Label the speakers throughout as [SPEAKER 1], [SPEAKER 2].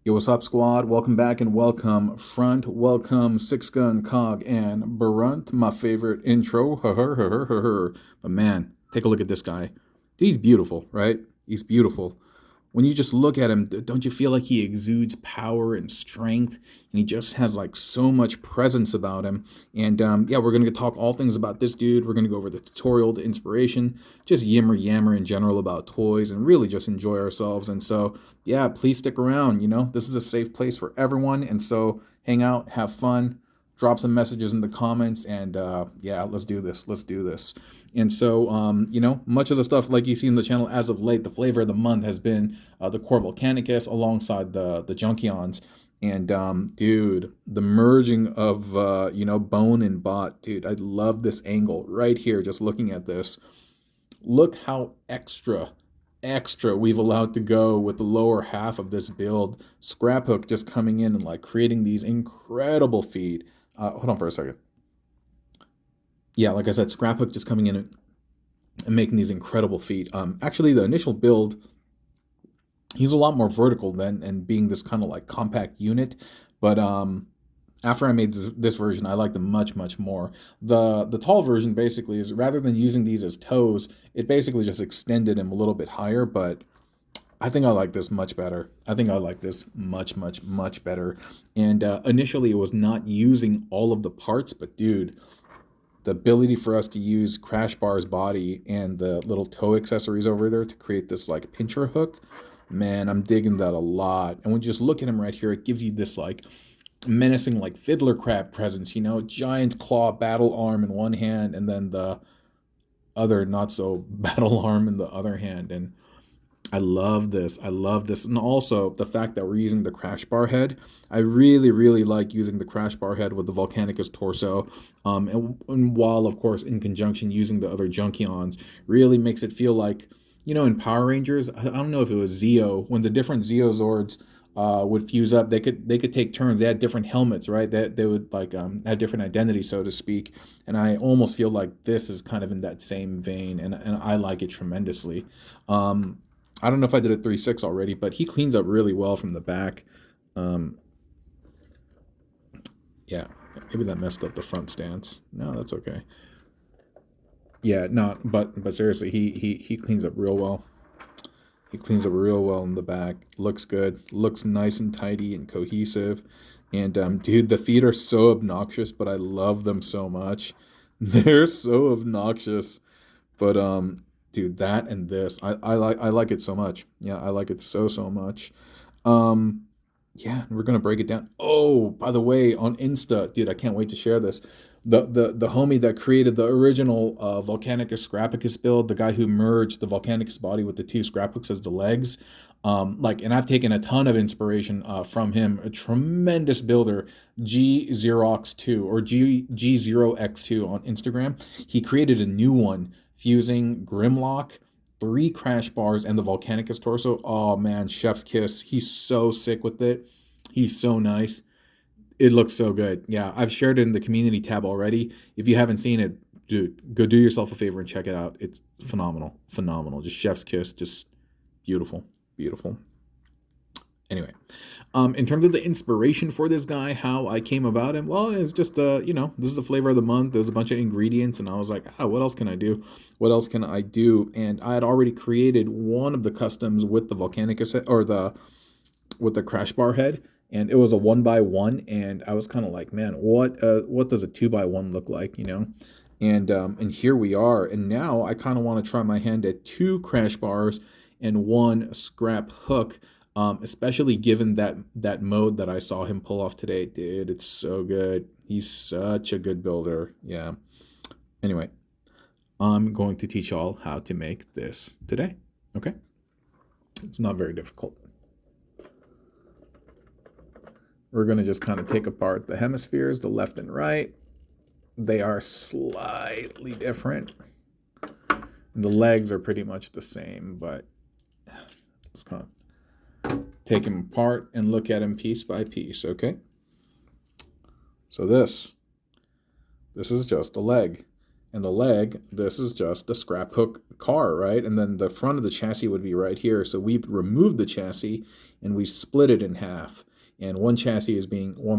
[SPEAKER 1] Yo, what's up, squad? Welcome back and welcome, front. Welcome, Six Gun, Cog, and Brunt. My favorite intro. But man, take a look at this guy. He's beautiful, right? He's beautiful. When you just look at him, don't you feel like he exudes power and strength? And he just has like so much presence about him. And yeah, we're going to talk all things about this dude. We're going to go over the tutorial, the inspiration, just yammer yammer in general about toys, and really just enjoy ourselves. And so, yeah, please stick around. This is a safe place for everyone. And so, hang out, have fun, drop some messages in the comments, and yeah, let's do this. Let's do this. And so, much of the stuff like you see in the channel as of late, the flavor of the month has been the Core Volcanicus alongside the Junkions. And dude, the merging of bone and bot, dude, I love this angle right here. Just looking at this, look how extra we've allowed to go with the lower half of this build. Scraphook just coming in and like creating these incredible feet. Hold on for a second. Yeah, like I said, Scraphook just coming in and making these incredible feet. Actually, the initial build, he's a lot more vertical than and being this kind of like compact unit. But after I made this version, I liked them much more. The tall version basically is, rather than using these as toes, it basically just extended him a little bit higher. But I think I like this much better. I think I like this much better. And initially, it was not using all of the parts, but dude, the ability for us to use Crash Bar's body and the little toe accessories over there to create this like pincher hook, man, I'm digging that a lot. And when you just look at him right here, it gives you this like menacing like fiddler crab presence, giant claw battle arm in one hand and then the other not so battle arm in the other hand. And I love this. I love this. And also the fact that we're using the Crash Bar head. I really like using the Crash Bar head with the Volcanicus torso. And while, of course, in conjunction using the other Junkions, really makes it feel like, in Power Rangers, I don't know if it was Zeo, when the different Zeo Zords would fuse up, they could take turns. They had different helmets, right? They would like have different identities, so to speak. And I almost feel like this is kind of in that same vein, and I like it tremendously. I don't know if I did a 3-6 already, but he cleans up really well from the back. Um, yeah, maybe that messed up the front stance. No, that's okay. Yeah, no, but seriously, he cleans up real well. He cleans up real well in the back. Looks good. Looks nice and tidy and cohesive. And dude, the feet are so obnoxious, but I love them so much. They're so obnoxious. But dude, that and this, I like it so much. Yeah, I like it so much. Um, yeah, we're gonna break it down. Oh, by the way, on Insta, dude, I can't wait to share this. The homie that created the original Volcanicus Scrapicus build, the guy who merged the Volcanicus body with the two Scrapbooks as the legs, and I've taken a ton of inspiration from him. A tremendous builder, G Xerox 2 or G0X2 on Instagram. He created a new one fusing Grimlock, three Crash Bars, and the Volcanicus torso. Oh man, chef's kiss. He's so sick with it. He's so nice. It looks so good. Yeah, I've shared it in the community tab already. If you haven't seen it, dude, go do yourself a favor and check it out. It's phenomenal. Just chef's kiss, just beautiful. Anyway, in terms of the inspiration for this guy, how I came about him, well, it's just this is the flavor of the month. There's a bunch of ingredients, and I was like, what else can I do? What else can I do? And I had already created one of the customs with the Volcanicus or with the Crash Bar head, and it was a 1x1, and I was kind of like, man, what does a 2x1 look like, And here we are, and now I kind of want to try my hand at two Crash Bars and one scrap hook, especially given that mode that I saw him pull off today. Dude, it's so good. He's such a good builder. Yeah. Anyway, I'm going to teach y'all how to make this today. Okay? It's not very difficult. We're going to just kind of take apart the hemispheres, the left and right. They are slightly different. And the legs are pretty much the same, but let's kind of take him apart and look at him piece by piece, okay? So this is just a leg. And the leg, this is just the scrap hook car, right? And then the front of the chassis would be right here. So we've removed the chassis and we split it in half. And one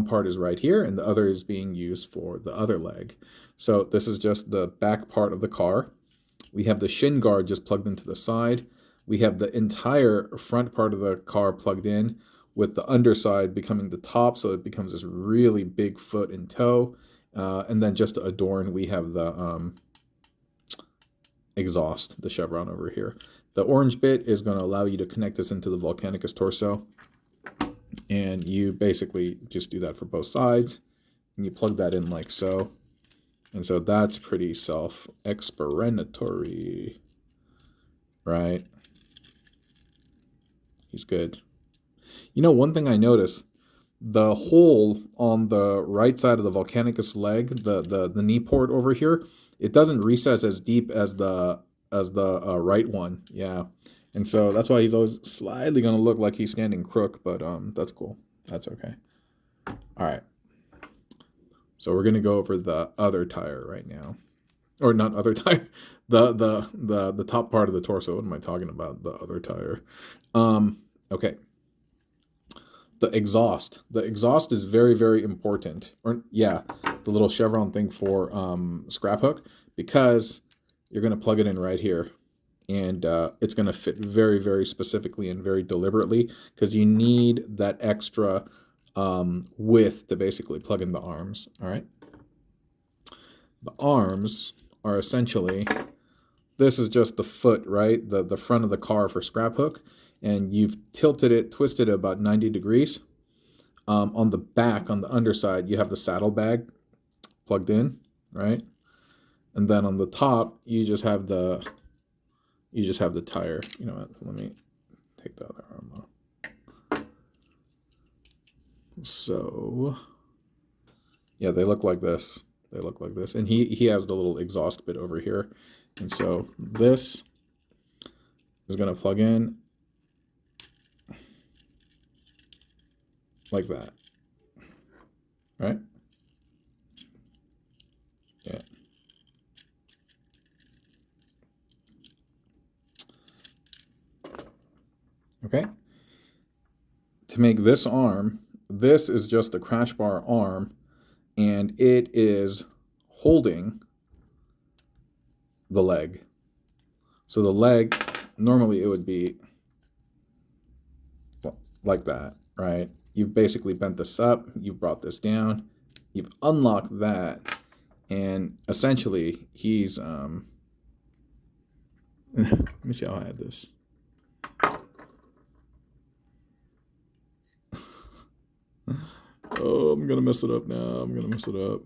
[SPEAKER 1] part is right here and the other is being used for the other leg. So this is just the back part of the car. We have the shin guard just plugged into the side. We have the entire front part of the car plugged in, with the underside becoming the top, so it becomes this really big foot and toe. And then just to adorn, we have the exhaust, the chevron over here. The orange bit is going to allow you to connect this into the Volcanicus torso. And you basically just do that for both sides. And you plug that in like so. And so that's pretty self-explanatory, right? He's good. You know, one thing I noticed, the hole on the right side of the Volcanicus leg, the knee port over here, it doesn't recess as deep as the right one. Yeah. And so that's why he's always slightly going to look like he's standing crook, but that's cool. That's okay. All right. So we're going to go over the other tire right now. Or not other tire, the top part of the torso. What am I talking about? The other tire. Okay. The exhaust. The exhaust is very, very important. Or yeah, the little chevron thing for scrap hook, because you're going to plug it in right here. And it's going to fit very, very specifically and very deliberately, because you need that extra width to basically plug in the arms. All right. The arms are essentially, this is just the foot, right? The front of the car for scrap hook. And you've tilted it, twisted it about 90 degrees. On the back, on the underside, you have the saddlebag plugged in, right? And then on the top, you just have the tire. You know what? Let me take the other arm off. So, yeah, they look like this. They look like this. And he has the little exhaust bit over here. And so this is going to plug in like that, right? Yeah. Okay. To make this arm, this is just the crash bar arm, and it is holding the leg. So the leg, normally it would be like that, right? You've basically bent this up, you've brought this down, you've unlocked that, and essentially he's, let me see how I had this. Oh, I'm going to mess it up now. I'm going to mess it up.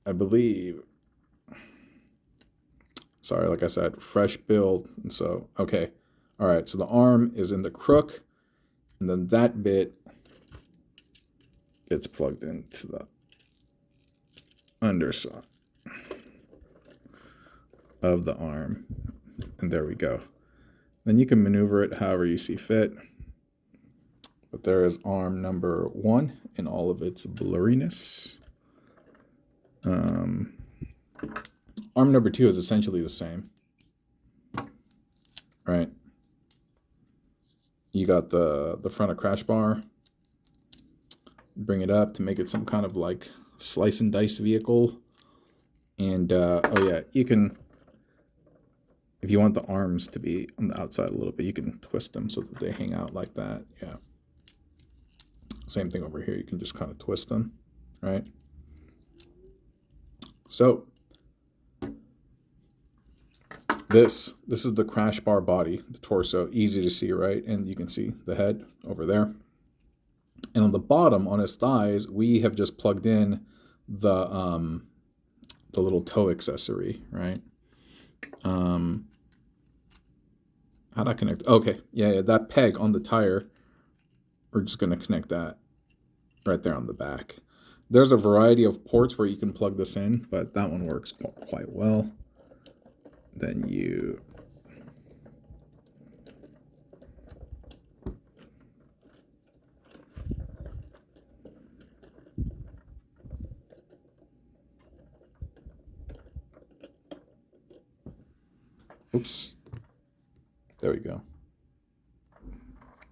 [SPEAKER 1] I believe, sorry, like I said, fresh build. And so, okay. All right, so the arm is in the crook, and then that bit gets plugged into the underside of the arm. And there we go. Then you can maneuver it however you see fit. But there is arm number 1 in all of its blurriness. Arm number 2 is essentially the same, right? You got the front of crash bar. Bring it up to make it some kind of like slice and dice vehicle. And oh yeah, you can, if you want the arms to be on the outside a little bit, you can twist them so that they hang out like that. Yeah. Same thing over here. You can just kind of twist them, right? So this is the crash bar body, the torso, easy to see, right? And you can see the head over there. And on the bottom, on his thighs, we have just plugged in the little toe accessory, right? How'd I connect? Okay, yeah, that peg on the tire, we're just going to connect that right there on the back. There's a variety of ports where you can plug this in, but that one works quite well. Then you Oops. There we go.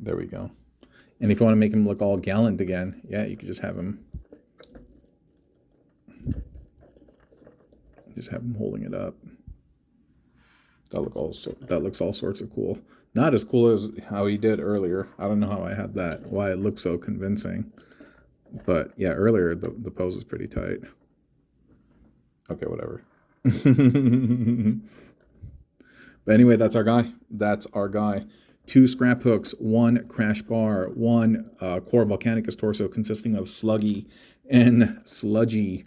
[SPEAKER 1] There we go. And if you want to make him look all gallant again, yeah, you could just have him holding it up. That looks all sorts of cool. Not as cool as how he did earlier. I don't know how I had that, why it looks so convincing. But yeah, earlier the pose is pretty tight. Okay, whatever. But anyway, that's our guy. That's our guy. 2 scrap hooks, 1 crash bar, 1 core volcanicus torso consisting of sluggy and sludgy.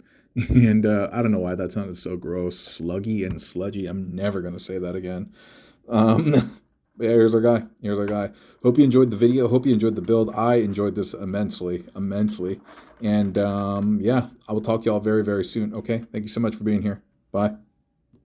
[SPEAKER 1] And I don't know why that sounded so gross. Sluggy and sludgy. I'm never going to say that again. But yeah, here's our guy. Here's our guy. Hope you enjoyed the video. Hope you enjoyed the build. I enjoyed this immensely. And yeah, I will talk to y'all very, very soon. Okay? Thank you so much for being here. Bye.